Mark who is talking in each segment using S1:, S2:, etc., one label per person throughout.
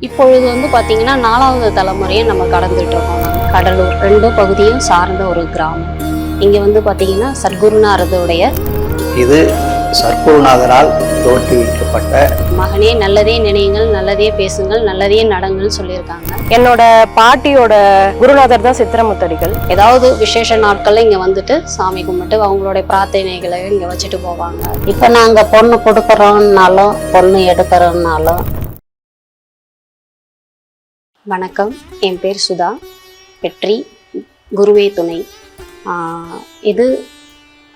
S1: இப்பொழுது பார்த்தீங்கன்னா 4வது தலைமுறையை நம்ம கடந்துட்டு இருக்கோம். கடலூர் 2 பகுதியும் சார்ந்த ஒரு கிராமம். இங்கே பார்த்தீங்கன்னா சத்குருநாதருடைய
S2: இது சத்குருநாதரால் தோற்றுவிக்கப்பட்ட
S1: மகனே நல்லதே நினையுங்கள், நல்லதே பேசுங்கள், நல்லதே நடங்கள் சொல்லியிருக்காங்க.
S3: என்னோட பாட்டியோட குருநாதர் தான் சித்திரமுத்தடிகள்.
S1: ஏதாவது விசேஷ நாட்கள்ல இங்கே வந்துட்டு சாமி கும்பிட்டு அவங்களுடைய பிரார்த்தனைகளை இங்கே வச்சுட்டு போவாங்க. இப்போ நாங்கள் பொண்ணு கொடுக்குறோம்னாலும் பொண்ணு எடுக்கிறோம்னாலும். வணக்கம், என் பேர் சுதா, வெற்றி, குருவே துணை. இது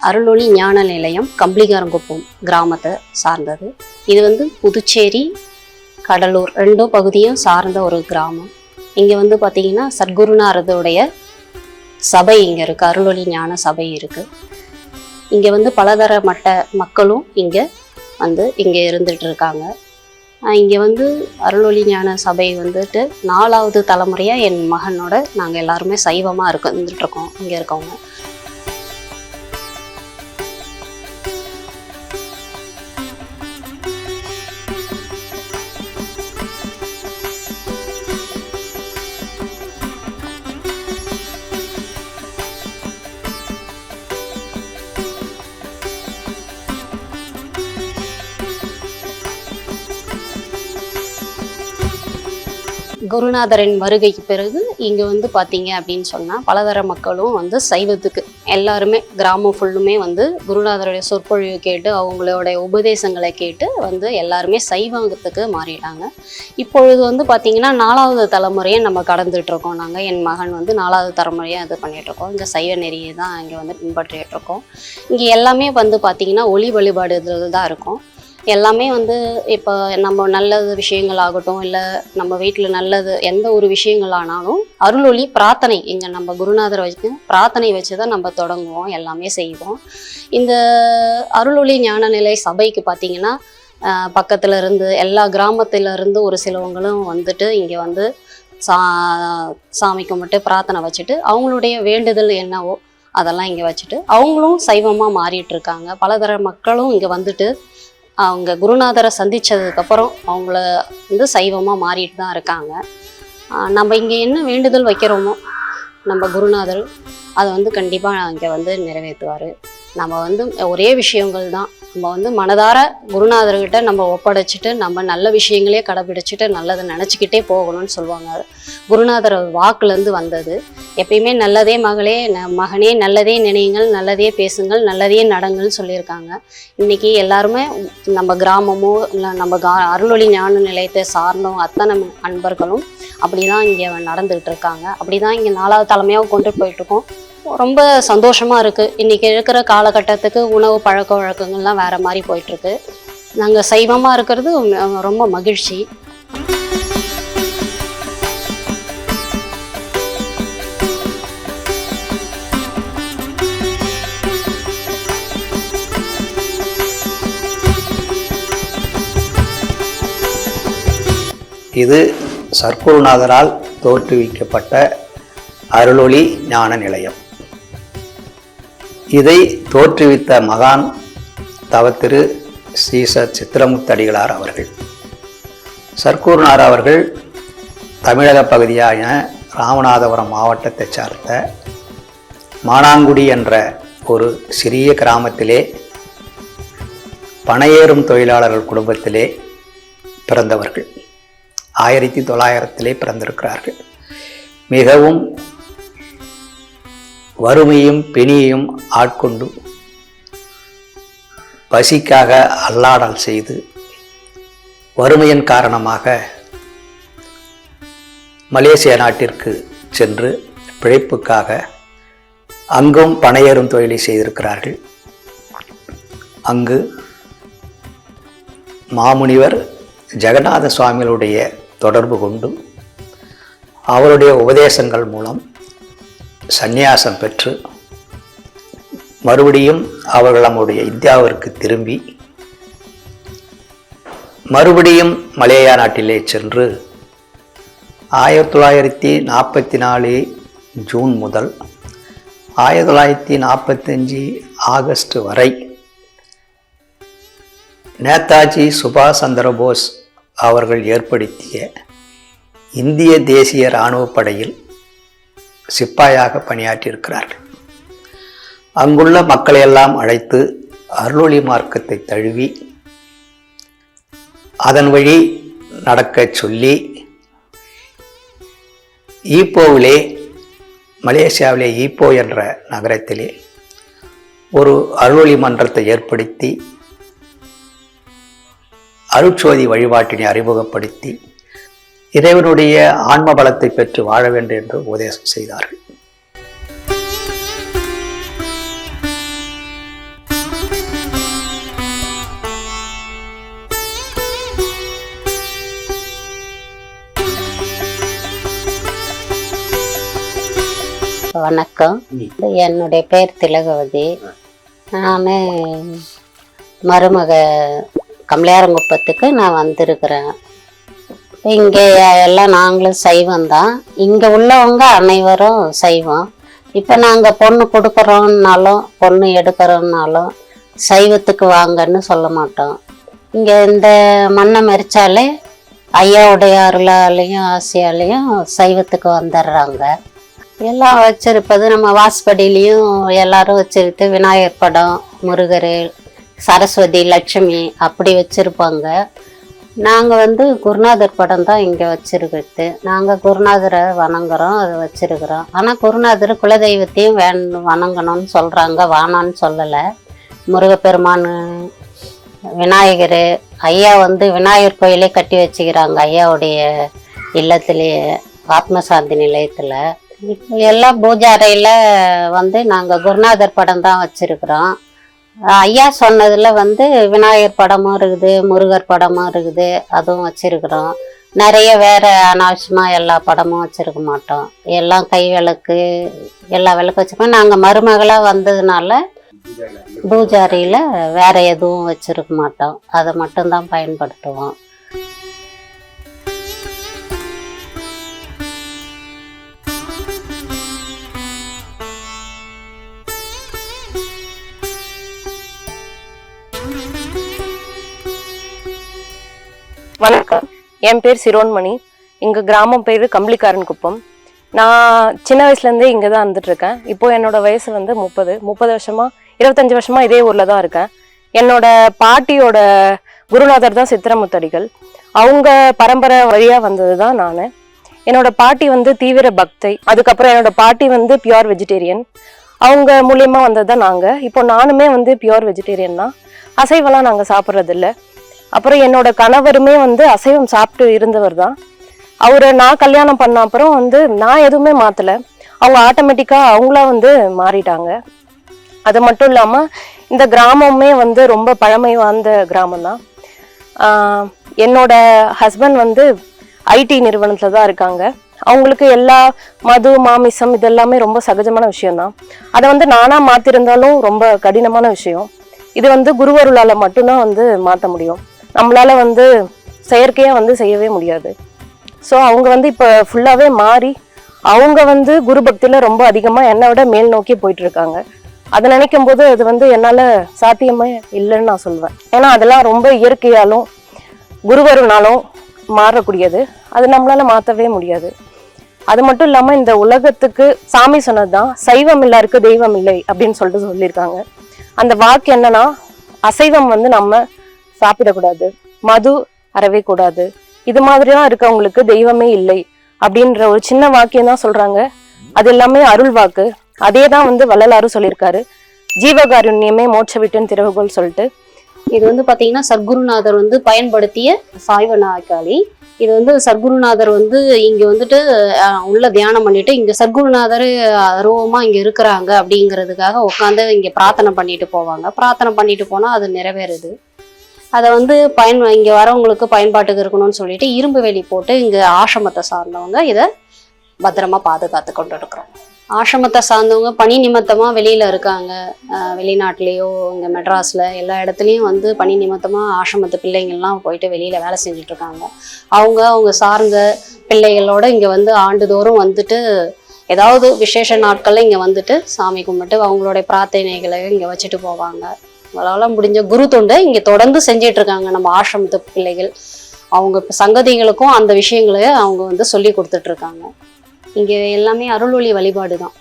S1: அருளொளி ஞான நிலையம் கம்பளிகாரங்குப்பம் கிராமத்தை சார்ந்தது. இது புதுச்சேரி கடலூர் 2 பகுதியும் சார்ந்த ஒரு கிராமம். இங்கே பார்த்தீங்கன்னா சத்குருநாதருடைய சபை இங்கே இருக்குது, அருளொளி ஞான சபை இருக்குது. இங்கே பலதர மக்களும் இங்கே இருந்துட்டு இருக்காங்க. இங்கே அருளொளி ஞான சபை 4வது தலைமுறையாக என் மகனோட நாங்கள் எல்லாருமே சைவமாக இருந்துட்டுருக்கோம். இங்கே இருக்கவங்க குருநாதரின் வருகைக்கு பிறகு இங்கே பார்த்தீங்க அப்படின்னு சொன்னால் பலதர மக்களும் சைவத்துக்கு எல்லாருமே கிராமம் ஃபுல்லுமே குருநாதருடைய சொற்பொழிவு கேட்டு அவங்களுடைய உபதேசங்களை கேட்டு எல்லாருமே சைவத்துக்கு மாறிட்டாங்க. இப்பொழுது பார்த்தீங்கன்னா 4வது தலைமுறையை நம்ம கடந்துட்டு இருக்கோம். நாங்கள் என் மகன் 4வது தலைமுறையாக இது பண்ணிகிட்ருக்கோம். இங்கே சைவ நெறியை தான் இங்கே பின்பற்றிட்டு இருக்கோம். இங்கே எல்லாமே பார்த்தீங்கன்னா ஒளி வழிபாடுதல் தான் இருக்கும். எல்லாமே இப்போ நம்ம நல்லது விஷயங்கள் ஆகட்டும், இல்லை நம்ம வீட்டில் நல்லது எந்த ஒரு விஷயங்கள் ஆனாலும் அருளொளி பிரார்த்தனை, இங்கே நம்ம குருநாதரை வச்சு பிரார்த்தனை வச்சு தான் நம்ம தொடங்குவோம், எல்லாமே செய்வோம். இந்த அருளொளி ஞான நிலை சபைக்கு பார்த்திங்கன்னா பக்கத்தில் இருந்து எல்லா கிராமத்திலேருந்து ஒரு சிலவங்களும் இங்கே சாமி கும்பிட்டு பிரார்த்தனை வச்சுட்டு அவங்களுடைய வேண்டுதல் என்னவோ அதெல்லாம் இங்கே வச்சுட்டு அவங்களும் சைவமாக மாறிட்டு இருக்காங்க. பலதர மக்களும் இங்கே அவங்க குருநாதரை சந்தித்ததுக்கப்புறம் அவங்கள சைவமாக மாறிட்டு தான் இருக்காங்க. நம்ம இங்கே என்ன வேண்டுதல் வைக்கிறோமோ நம்ம குருநாதர் அதை கண்டிப்பாக இங்கே நிறைவேற்றுவார். நம்ம ஒரே விஷயங்கள் தான், நம்ம மனதார குருநாதர்கிட்ட நம்ம ஒப்படைச்சிட்டு நம்ம நல்ல விஷயங்களே கடைபிடிச்சிட்டு நல்லதை நினச்சிக்கிட்டே போகணும்னு சொல்லுவாங்க. குருநாதர் வாக்குலேருந்து வந்தது. எப்பயுமே நல்லதே மகனே நல்லதே நினையுங்கள், நல்லதே பேசுங்கள், நல்லதே நடங்கள்னு சொல்லியிருக்காங்க. இன்றைக்கி எல்லாருமே நம்ம கிராமமோ இல்லை நம்ம அருளொளி ஞான நிலையத்தை சார்ந்தவங்க அத்தனை அன்பர்களும் அப்படி தான் இங்கே நடந்துக்கிட்டு இருக்காங்க. அப்படி தான் இங்கே 4வது தலைமையாக கொண்டு போயிட்டுருக்கோம். ரொம்ப சந்தோஷமாக இருக்குது. இன்றைக்கி இருக்கிற காலகட்டத்துக்கு உணவு பழக்க வழக்கங்கள்லாம் வேறு மாதிரி போயிட்டுருக்கு. நாங்கள் சைவமாக இருக்கிறது ரொம்ப மகிழ்ச்சி.
S2: இது சத்குருநாதரால் தோற்றுவிக்கப்பட்ட அருளொளி ஞான நிலையம். இதை தோற்றுவித்த மகான் தவத்திரு ஸ்ரீசத் சித்திரமுத்தடிகளார் அவர்கள். சத்குருநாதர் அவர்கள் தமிழக பகுதியான ராமநாதபுரம் மாவட்டத்தை சார்ந்த மானாங்குடி என்ற ஒரு சிறிய கிராமத்திலே பனையேறும் தொழிலாளர்கள் குடும்பத்திலே பிறந்தவர்கள். 1900 பிறந்திருக்கிறார்கள். மிகவும் வறுமையும் பிணியையும் ஆட்கொண்டு பசிக்காக அல்லாடல் செய்து வறுமையின் காரணமாக மலேசியா நாட்டிற்கு சென்று பிழைப்புக்காக அங்கும் பனையேறும் தொழிலை செய்திருக்கிறார்கள். அங்கு மாமுனிவர் ஜெகநாத சுவாமிகளுடைய தொடர்பு கொண்டு அவருடைய உபதேசங்கள் மூலம் சந்நியாசம் பெற்று மறுபடியும் அவர்கள் நம்முடைய இந்தியாவிற்கு திரும்பி மறுபடியும் மலேயா நாட்டிலே சென்று 1944 ஜூன் முதல் 1945 ஆகஸ்ட் வரை நேதாஜி சுபாஷ் சந்திர போஸ் அவர்கள் ஏற்படுத்திய இந்திய தேசிய இராணுவ படையில் சிப்பாயாக பணியாற்றியிருக்கிறார்கள். அங்குள்ள மக்களையெல்லாம் அழைத்து அருளொளி மார்க்கத்தை தழுவி அதன் வழி நடக்கச் சொல்லி ஈப்போவிலே, மலேசியாவிலே ஈப்போ என்ற நகரத்திலே ஒரு அருளொளி மன்றத்தை ஏற்படுத்தி அருட்சோதி வழிபாட்டினை அறிமுகப்படுத்தி இறைவனுடைய ஆன்ம பலத்தை பெற்று வாழ வேண்டும் என்று உபதேசம் செய்தார்கள்.
S1: வணக்கம். என்னுடைய பேர் திலகவதி. நான் மருமக கமலையாரங்குப்பத்துக்கு நான் வந்திருக்கிறேன். இங்கே எல்லாம் நாங்களும் சைவம் தான். இங்கே உள்ளவங்க அனைவரும் சைவம். இப்போ நாங்கள் பொண்ணு கொடுக்குறோன்னாலும் பொண்ணு எடுக்கிறோன்னாலும் சைவத்துக்கு வாங்கன்னு சொல்ல மாட்டோம். இங்கே இந்த மண்ணை மறிச்சாலே ஐயாவுடைய அருளாலையும் ஆசையாலையும் சைவத்துக்கு வந்துடுறாங்க. எல்லாம் வச்சிருப்பது நம்ம வாசப்படியிலையும் எல்லாரும் வச்சிருக்கு. விநாயகர் படம், முருகர், சரஸ்வதி, லட்சுமி அப்படி வச்சிருப்பாங்க. நாங்கள் குருநாதர் படம் தான் இங்கே வச்சிருக்கிறது. நாங்கள் குருநாதரை வணங்குறோம், அதை வச்சிருக்கிறோம். ஆனால் குருநாதர் குலதெய்வத்தையும் வணங்கணும்னு சொல்கிறாங்க, வானான்னு சொல்லலை. முருகப்பெருமான், விநாயகர், ஐயா விநாயகர் கோயிலே கட்டி வச்சுக்கிறாங்க ஐயாவுடைய இல்லத்திலேயே, ஆத்மசாந்தி நிலையத்தில். இப்போ எல்லாம் பூஜை அறையில் நாங்கள் குருநாதர் படம் தான் வச்சிருக்கிறோம். ஐயா சொன்னதில் விநாயகர் படமும் இருக்குது, முருகர் படமும் இருக்குது, அதுவும் வச்சிருக்கிறோம். நிறைய வேற அனாவசியமாக எல்லா படமும் வச்சிருக்க மாட்டோம். எல்லாம் கை விளக்கு, எல்லா விளக்கு வச்சுருக்கோம். நாங்கள் மருமகளாக வந்ததுனால பூஜாரியில் வேற எதுவும் வச்சிருக்க மாட்டோம். அதை மட்டும்தான் பயன்படுத்துவோம்.
S3: வணக்கம். என் பேர் சிரோன்மணி. எங்கள் கிராமம் பேர் கம்பளிக்காரன் குப்பம். நான் சின்ன வயசுலேருந்தே இங்கே தான் வந்துட்டுருக்கேன். இப்போது என்னோட வயசு 30 வருஷமாக, 25 வருஷமாக இதே ஊரில் தான் இருக்கேன். என்னோட பாட்டியோட குருநாதர் தான் சித்திரமுத்தடிகள். அவங்க பரம்பரை வழியாக வந்தது தான் நான். என்னோட பாட்டி தீவிர பக்தை. அதுக்கப்புறம் என்னோட பாட்டி பியூர் வெஜிடேரியன். அவங்க மூலியமாக வந்தது தான் நாங்கள். இப்போ நானுமே பியூர் வெஜிடேரியன் தான். அசைவெல்லாம் நாங்கள் சாப்பிட்றதில்ல. அப்புறம் என்னோட கணவருமே அசைவம் சாப்பிட்டு இருந்தவர் தான். அவரை நான் கல்யாணம் பண்ண அப்புறம் நான் எதுவுமே மாற்றலை. அவங்க ஆட்டோமேட்டிக்காக அவங்களா மாறிட்டாங்க. அது மட்டும் இல்லாமல் இந்த கிராமமே ரொம்ப பழமை வாய்ந்த கிராமம் தான். என்னோட ஹஸ்பண்ட் ஐடி நிறுவனத்தில் தான் இருக்காங்க. அவங்களுக்கு எல்லா மது, மாமிசம் இதெல்லாமே ரொம்ப சகஜமான விஷயம்தான். அதை நானாக மாற்றிருந்தாலும் ரொம்ப கடினமான விஷயம். இது குருவருளால் மட்டும்தான் மாற்ற முடியும். நம்மளால செயற்கையாக செய்யவே முடியாது. ஸோ அவங்க இப்போ ஃபுல்லாகவே மாறி அவங்க குரு பக்தியில் ரொம்ப அதிகமாக என்னை விட மேல் நோக்கி போயிட்டு இருக்காங்க. அதை நினைக்கும் போது அது என்னால் சாத்தியமே இல்லைன்னு நான் சொல்வேன். ஏன்னா அதெல்லாம் ரொம்ப இயற்கையாலும் குருவருனாலும் மாறக்கூடியது. அது நம்மளால மாற்றவே முடியாது. அது மட்டும் இல்லாமல் இந்த உலகத்துக்கு சாமி சொன்னது தான் சைவம் இல்லாருக்கு தெய்வம் இல்லை அப்படின்னு சொல்லியிருக்காங்க. அந்த வாக்கு என்னன்னா, அசைவம் நம்ம சாப்பிடக்கூடாது, மது அறவே கூடாது, இது மாதிரிலாம் இருக்கவங்களுக்கு தெய்வமே இல்லை அப்படின்ற ஒரு சின்ன வாக்கியம் தான் சொல்றாங்க. அது எல்லாமே அருள் வாக்கு. அதே தான் வள்ளலாரும் சொல்லியிருக்காரு, ஜீவகாருண்யமே மோட்ச விட்டுன்னு திறவுகோல் சொல்லிட்டு.
S1: இது பாத்தீங்கன்னா சர்க்குருநாதர் பயன்படுத்திய சாய்வ நாற்காலி. இது சர்க்குருநாதர் இங்க உள்ள தியானம் பண்ணிட்டு இங்க சர்க்குருநாதர் அருவமா இங்க இருக்கிறாங்க அப்படிங்கிறதுக்காக உட்காந்து இங்க பிரார்த்தனை பண்ணிட்டு போவாங்க. பிரார்த்தனை பண்ணிட்டு போனா அது நிறைவேறுது. அதை இங்க வரவங்களுக்கு பயன்பாட்டுக்கு இருக்கணும்னு சொல்லிட்டு இரும்பு வேலி போட்டு இங்க ஆசிரமத்தை சார்ந்தவங்க இதை பத்திரமா பாதுகாத்து கொண்டு இருக்கிறோம். ஆசிரமத்தை சார்ந்தவங்க பணி நிமித்தமா வெளியில இருக்காங்க. வெளிநாட்டிலேயோ இங்க மெட்ராஸ்ல எல்லா இடத்துலையும் பணி நிமித்தமா ஆசிரமத்து பிள்ளைங்கள்லாம் போயிட்டு வெளியில வேலை செஞ்சுட்டு இருக்காங்க. அவங்க சார்ந்த பிள்ளைகளோட இங்க ஆண்டுதோறும் ஏதாவது விசேஷ நாட்கள்ல இங்க சாமி கும்பிட்டு அவங்களுடைய பிரார்த்தனைகளை இங்க வச்சுட்டு போவாங்க. அவங்களால முடிஞ்ச குரு தொண்டை இங்க தொடர்ந்து செஞ்சிட்டு இருக்காங்க நம்ம ஆசிரமத்து பிள்ளைகள். அவங்க இப்ப சங்கதிகளுக்கும் அந்த விஷயங்களை அவங்க வந்து சொல்லி கொடுத்துட்டு இருக்காங்க. இங்கே எல்லாமே அருளொளி வழிபாடு தான்.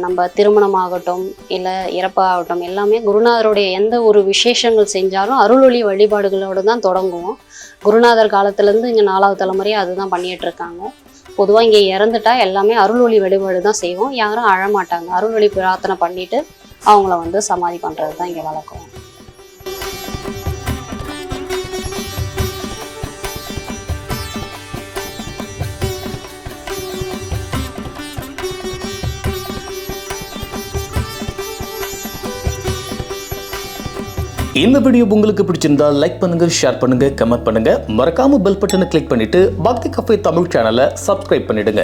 S1: நம்ம திருமணமாகட்டும் இல்லை இறப்பாகட்டும் எல்லாமே குருநாதருடைய எந்த ஒரு விசேஷங்கள் செஞ்சாலும் அருளொளி வழிபாடுகளோடு தான் தொடங்குவோம். குருநாதர் காலத்துலேருந்து இங்கே 4வது தலைமுறையாக அதுதான் பண்ணிட்டு இருக்காங்க. பொதுவாக இங்கே இறந்துட்டா எல்லாமே அருளொளி வழிபாடு தான் செய்வோம். யாரும் அழமாட்டாங்க. அருளொளி பிரார்த்தனை பண்ணிட்டு அவங்கள வந்து சமாதி பண்ணுறது தான் இங்கே வழக்கம்.
S4: இந்த வீடியோ உங்களுக்கு பிடிச்சிருந்தா லைக் பண்ணுங்க, ஷேர் பண்ணுங்க, கமெண்ட் பண்ணுங்க. மறக்காம பெல் பட்டனை கிளிக் பண்ணிட்டு பக்தி கஃபே தமிழ் சேனலை சப்ஸ்கிரைப் பண்ணிடுங்க.